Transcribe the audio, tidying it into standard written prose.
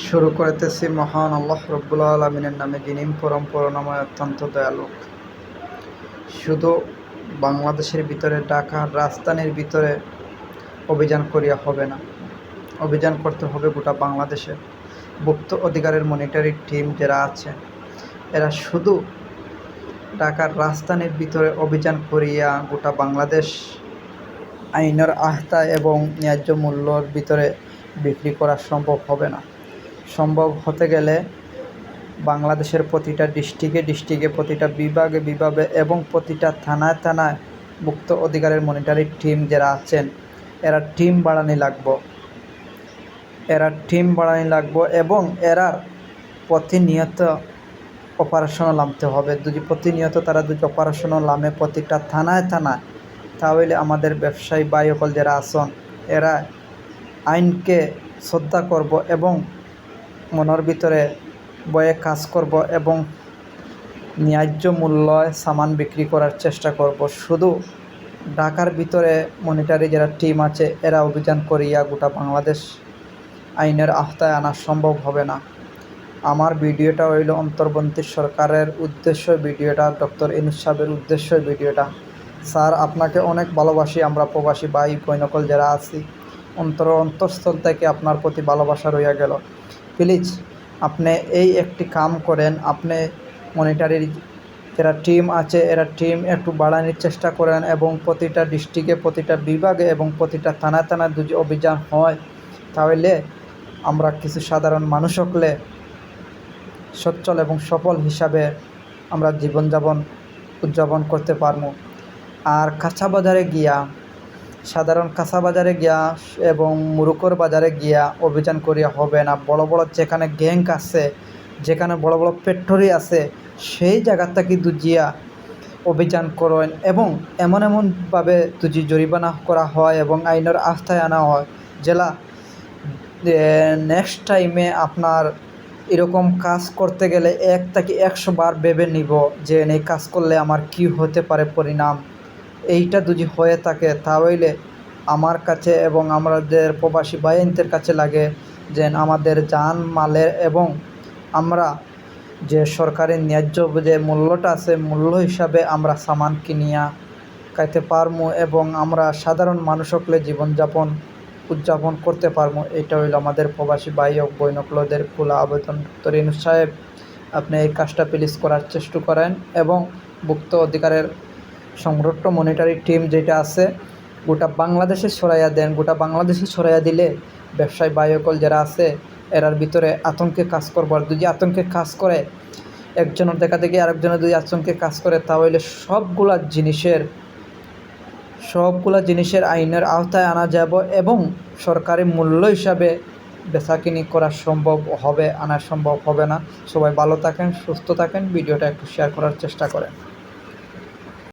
শুরু করিতেছি মহান আল্লাহ রব্বুল আলমিনের নামে, যিনি পরম করুণাময়, অত্যন্ত দয়ালু। শুধু বাংলাদেশের ভিতরে, ঢাকার রাজধানীর ভিতরে অভিযান করিয়া হবে না, অভিযান করতে হবে গোটা বাংলাদেশে। ভুক্ত অধিকারের মনিটরিং টিম যারা আছে, এরা শুধু ঢাকার রাজধানীর ভিতরে অভিযান করিয়া গোটা বাংলাদেশ আইনের আওতায় এবং ন্যায্য মূল্যর ভিতরে বিক্রি করা সম্ভব হবে না। সম্ভব হতে গেলে বাংলাদেশের প্রতিটা ডিস্ট্রিক্টে, প্রতিটা বিভাগে এবং প্রতিটা থানায় ভুক্ত অধিকারের মনিটরিং টিম যারা আছেন, এরা টিম বাড়ানি লাগবো এবং এরা প্রতিনিয়ত অপারেশনে নামতে হবে। যদি প্রতিনিয়ত তারা অপারেশনে নামে প্রতিটা থানায়, তাহলে আমাদের ব্যবসায়ী ভাই সকল যারা আছেন, এরা আইনকে শ্রদ্ধা করব এবং মনের ভিতরে বয়ে কাজ করব এবং ন্যায্য মূল্যে সামান বিক্রি করার চেষ্টা করব। শুধু ঢাকার ভিতরে মনিটরি যারা টিম আছে, এরা অভিযান করিয়া গোটা বাংলাদেশ আইনের আওতায় আনা সম্ভব হবে না। আমার ভিডিওটা হইল অন্তর্বর্তী সরকারের উদ্দেশ্য, ভিডিওটা ডক্টর ইউনূস সাহেবের উদ্দেশ্য ভিডিওটা। স্যার, আপনাকে অনেক ভালোবাসি। আমরা প্রবাসী ভাই বৈনকল যারা আছি, অন্তঃস্থল থেকে আপনার প্রতি ভালোবাসা রইয়া গেল। প্লিজ আপনি এই একটি কাম করেন, আপনি মনিটরির যারা টিম আছে, এরা টিম একটু বাড়ানোর চেষ্টা করেন এবং প্রতিটা ডিস্ট্রিক্টে, প্রতিটা বিভাগে এবং প্রতিটা থানায় যদি অভিযান হয়, তাহলে আমরা কিছু সাধারণ মানুষ হলে সচ্ছল এবং সফল হিসাবে আমরা জীবনযাপন উদযাপন করতে পারবো। আর কাঁচা বাজারে গিয়া, সাধারণ কাঁচা বাজারে গিয়া এবং মুরুকর বাজারে গিয়া অভিযান করিয়া হবে না। বড় বড় যেখানে গ্যাং আছে, যেখানে বড় বড় ফ্যাক্টরি আছে, সেই জায়গাটা কি দুজিয়া অভিযান করেন এবং এমনভাবে যদি জরিমানা করা হয় এবং আইনের আওতায় আনা হয়, জেলা নেক্সট টাইমে আপনার এরকম কাজ করতে গেলে 1 থেকে 100 বার ভেবে নিব যে এই কাজ করলে আমার কি হতে পারে পরিণাম। এইটা যদি হয়ে থাকে, তাহলে আমার কাছে এবং আমাদের প্রবাসী ভাইদের কাছে লাগে যে আমাদের জান মালের এবং আমরা যে সরকারের ন্যায্য যে মূল্যটা আছে, মূল্য হিসাবে আমরা সামান কিনিয়া খাইতে পারবো এবং আমরা সাধারণ মানুষ হলে জীবনযাপন উদযাপন করতে পারবো। এটা হইল আমাদের প্রবাসী ভাই ও বৈনকলদের খোলা আবেদন। ডক্টর ইউনূস সাহেব, আপনি এই কাজটা প্লিজ করার চেষ্টা করেন এবং ভুক্ত অধিকারের সংরক্ষণ মনিটরিং টিম যেটা আছে, গোটা বাংলাদেশে ছড়াইয়া দেন। গোটা বাংলাদেশে ছড়াইয়া দিলে ব্যবসায়ী ভাই সকল যারা আছে, এরার ভিতরে আতঙ্কে কাজ করবো। আর যদি আতঙ্কে কাজ করে, একজনের দেখা দেখি আরেকজনের যদি আতঙ্কে কাজ করে, তাহলে সবগুলা জিনিসের আইনের আওতায় আনা যাব এবং সরকারি মূল্য হিসাবে বেচাকিনি করা সম্ভব হবে, আনা সম্ভব হবে না। সবাই ভালো থাকেন, সুস্থ থাকেন। ভিডিওটা একটু শেয়ার করার চেষ্টা করেন।